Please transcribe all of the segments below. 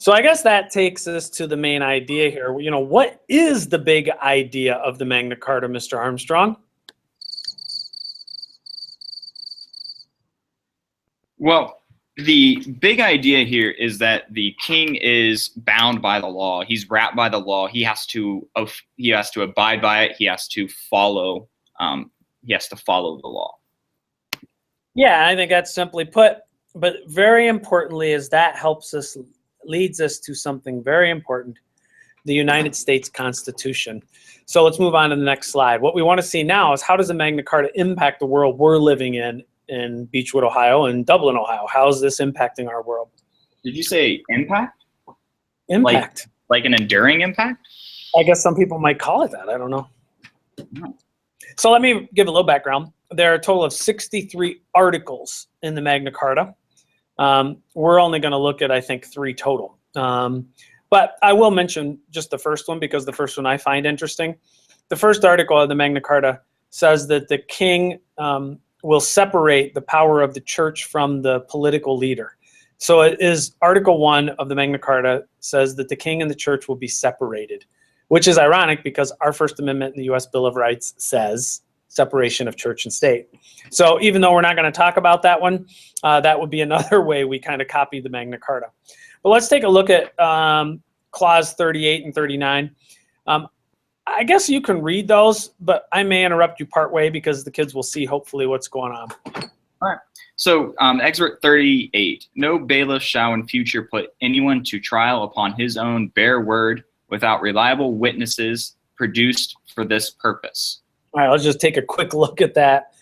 So I guess that takes us to the main idea here. You know, what is the big idea of the Magna Carta, Mr. Armstrong? Well, the big idea here is that the king is bound by the law. He's wrapped by the law. He has to abide by it. He has to follow. The law. Yeah, I think that's simply put. But very importantly, is that leads us to something very important: the United States Constitution. So let's move on to the next slide. What we want to see now is, how does the Magna Carta impact the world we're living in Beechwood, Ohio, and Dublin, Ohio? How is this impacting our world? Did you say impact? Impact. Like an enduring impact? I guess some people might call it that. I don't know. No. So let me give a little background. There are a total of 63 articles in the Magna Carta. We're only going to look at, I think, 3 total. But I will mention just the first one, because the first one I find interesting. The first article of the Magna Carta says that the king will separate the power of the church from the political leader. So it is Article 1 of the Magna Carta says that the king and the church will be separated, which is ironic because our First Amendment in the U.S. Bill of Rights says separation of church and state. So even though we're not going to talk about that one, that would be another way we kind of copy the Magna Carta. But let's take a look at Clause 38 and 39. I guess you can read those, but I may interrupt you partway because the kids will see hopefully what's going on. All right. So Excerpt 38, no bailiff shall in future put anyone to trial upon his own bare word without reliable witnesses produced for this purpose. All right, let's just take a quick look at that.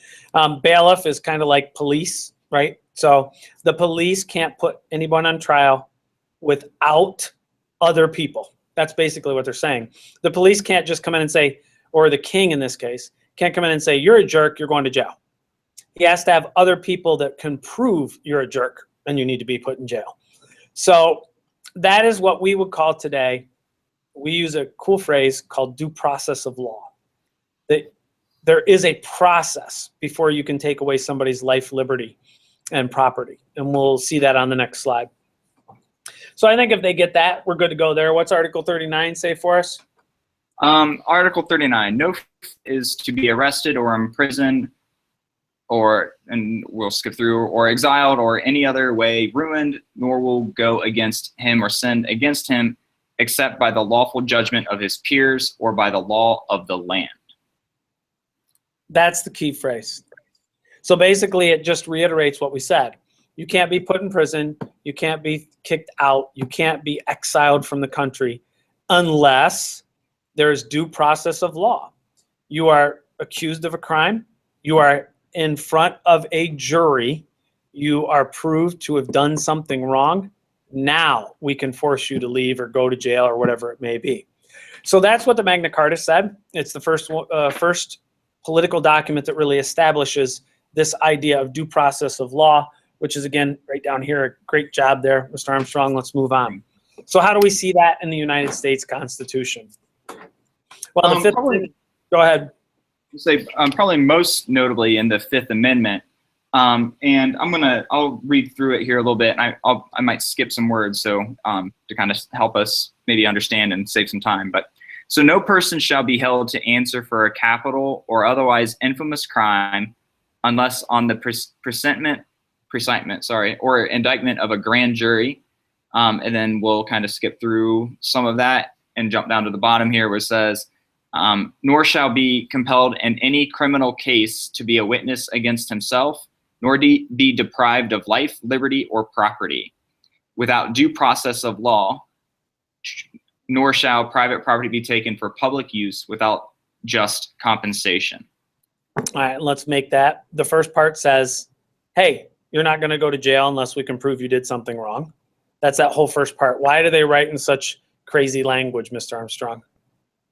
Bailiff is kind of like police, right? So the police can't put anyone on trial without other people. That's basically what they're saying. The police can't just come in and say, or the king in this case, can't come in and say, you're a jerk, you're going to jail. He has to have other people that can prove you're a jerk and you need to be put in jail. So that is what we would call today, we use a cool phrase called due process of law. That there is a process before you can take away somebody's life, liberty, and property. And we'll see that on the next slide. So I think if they get that, we're good to go there. What's Article 39 say for us? Article 39, no is to be arrested or imprisoned and we'll skip through, or exiled or any other way ruined, nor will go against him or sin against him, except by the lawful judgment of his peers or by the law of the land. That's the key phrase. So basically it just reiterates what we said. You can't be put in prison. You can't be kicked out. You can't be exiled from the country unless there is due process of law. You are accused of a crime. You are in front of a jury. You are proved to have done something wrong. Now we can force you to leave or go to jail or whatever it may be. So that's what the Magna Carta said. It's the first political document that really establishes this idea of due process of law, which is, again, right down here. A great job there, Mr. Armstrong. Let's move on. So how do we see that in the United States Constitution? Well, go ahead. Say probably most notably in the Fifth Amendment, and I'll read through it here a little bit. And I might skip some words so to kind of help us maybe understand and save some time. But so no person shall be held to answer for a capital or otherwise infamous crime unless on the presentment, or indictment of a grand jury. And then we'll kind of skip through some of that and jump down to the bottom here where it says, nor shall be compelled in any criminal case to be a witness against himself, nor be deprived of life, liberty, or property without due process of law, nor shall private property be taken for public use without just compensation. All right, let's make that. The first part says, hey, you're not going to go to jail unless we can prove you did something wrong. That's that whole first part. Why do they write in such crazy language, Mr. Armstrong?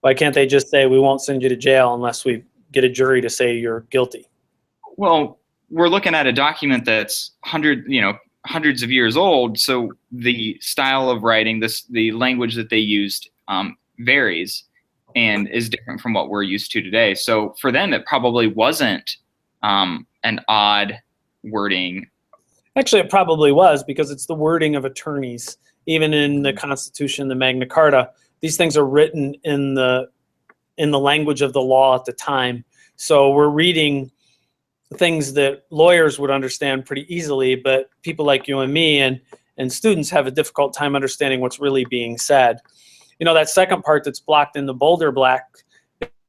Why can't they just say, we won't send you to jail unless we get a jury to say you're guilty? Well, we're looking at a document that's hundreds of years old, so the style of writing, the language that they used varies and is different from what we're used to today. So for them, it probably wasn't an odd wording. Actually, it probably was, because it's the wording of attorneys even in the Constitution, the Magna Carta, these things are written in the language of the law at the time. So we're reading things that lawyers would understand pretty easily, but people like you and me and students have a difficult time understanding what's really being said. You know, that second part that's blocked in the bolder black,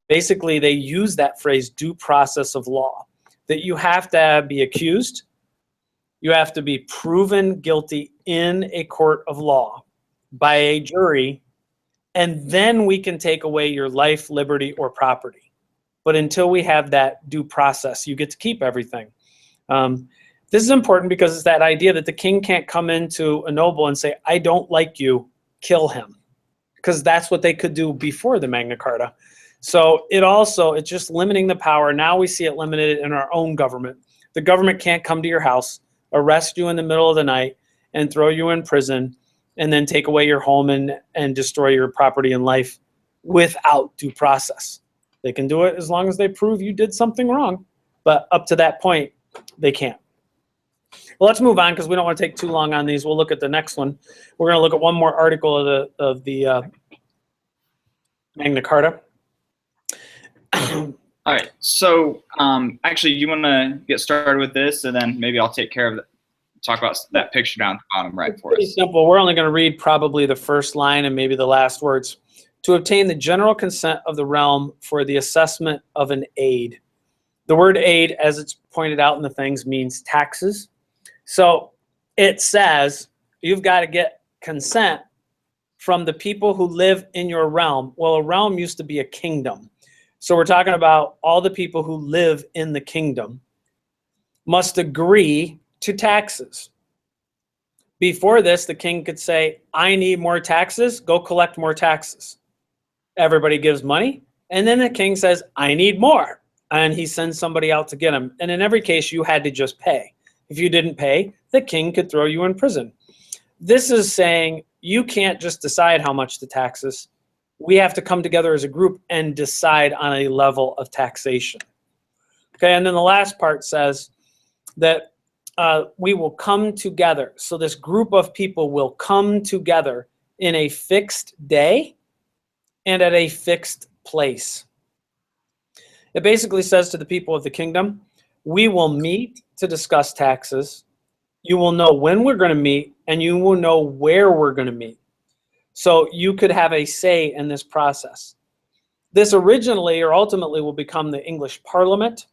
basically they use that phrase, due process of law, that you have to be accused, you have to be proven guilty in a court of law by a jury, and then we can take away your life, liberty, or property. But until we have that due process, you get to keep everything. This is important because it's that idea that the king can't come into a noble and say, I don't like you, kill him. Because that's what they could do before the Magna Carta. So it's just limiting the power. Now we see it limited in our own government. The government can't come to your house, arrest you in the middle of the night, and throw you in prison, and then take away your home and destroy your property and life without due process. They can do it as long as they prove you did something wrong. But up to that point, they can't. Well, let's move on because we don't want to take too long on these. We'll look at the next one. We're going to look at one more article of the Magna Carta. All right. So actually, you want to get started with this, and then maybe I'll take care of it. Talk about that picture down at the bottom right for us. Pretty simple. We're only going to read probably the first line and maybe the last words. To obtain the general consent of the realm for the assessment of an aid. The word aid, as it's pointed out in the things, means taxes. So it says you've got to get consent from the people who live in your realm. Well, a realm used to be a kingdom. So we're talking about all the people who live in the kingdom must agree to taxes. Before this, the king could say, I need more taxes, go collect more taxes. Everybody gives money, and then the king says, I need more, and he sends somebody out to get them. And in every case, you had to just pay. If you didn't pay, the king could throw you in prison. This is saying you can't just decide how much the tax is. We have to come together as a group and decide on a level of taxation. Okay, and then the last part says that we will come together. So this group of people will come together in a fixed day and at a fixed place. It basically says to the people of the kingdom, we will meet to discuss taxes. You will know when we're going to meet, and you will know where we're going to meet. So you could have a say in this process. This originally or ultimately will become the English Parliament.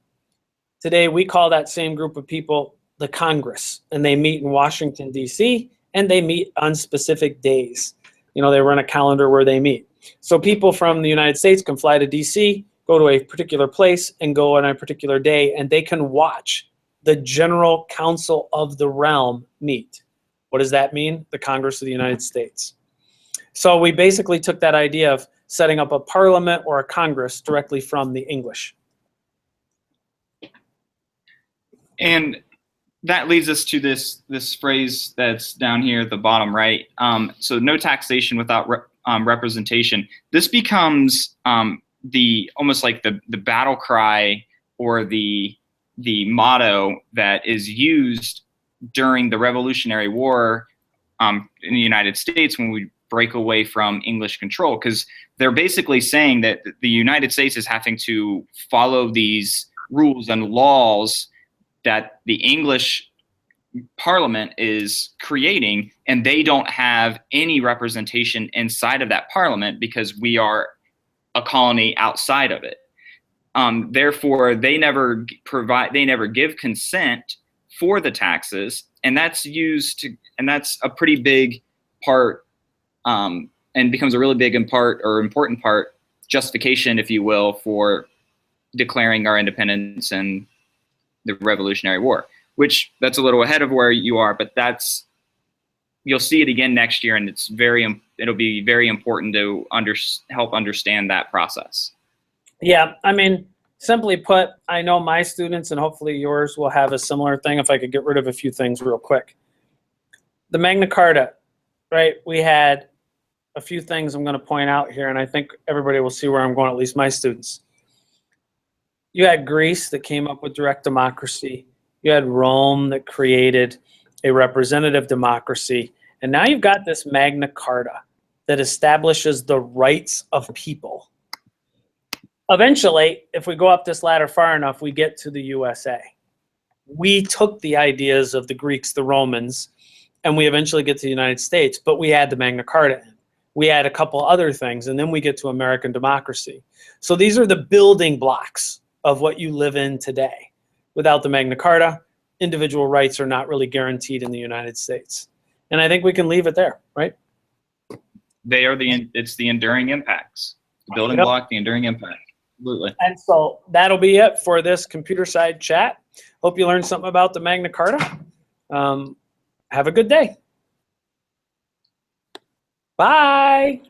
Today we call that same group of people the Congress, and they meet in Washington, D.C., and they meet on specific days. You know, they run a calendar where they meet. So people from the United States can fly to D.C., go to a particular place, and go on a particular day, and they can watch the General Council of the realm meet. What does that mean? The Congress of the United States. So we basically took that idea of setting up a parliament or a Congress directly from the English. And that leads us to this phrase that's down here at the bottom right. So no taxation without representation. This becomes almost like the battle cry or the motto that is used during the Revolutionary War in the United States when we break away from English control, because they're basically saying that the United States is having to follow these rules and laws that the English Parliament is creating, and they don't have any representation inside of that Parliament because we are a colony outside of it. Therefore, they never give consent for the taxes, and that's a pretty big part, and becomes a really big important part, justification, if you will, for declaring our independence and the Revolutionary War. Which that's a little ahead of where you are, but you'll see it again next year, and it'll be very important to help understand that process. Yeah, I mean, simply put, I know my students and hopefully yours will have a similar thing. If I could get rid of a few things real quick. The Magna Carta, right? We had a few things I'm going to point out here, and I think everybody will see where I'm going, at least my students. You had Greece that came up with direct democracy. You had Rome that created a representative democracy, And now you've got this Magna Carta that establishes the rights of people. Eventually, if we go up this ladder far enough, we get to the USA. We took the ideas of the Greeks, the Romans, and we eventually get to the United States, but we add the Magna Carta in. We add a couple other things, and then we get to American democracy. So these are the building blocks of what you live in today. Without the Magna Carta, individual rights are not really guaranteed in the United States. And I think we can leave it there, right? They are it's the enduring impacts. The building block, the enduring impact. Absolutely. And so that'll be it for this computer side chat. Hope you learned something about the Magna Carta. Have a good day. Bye.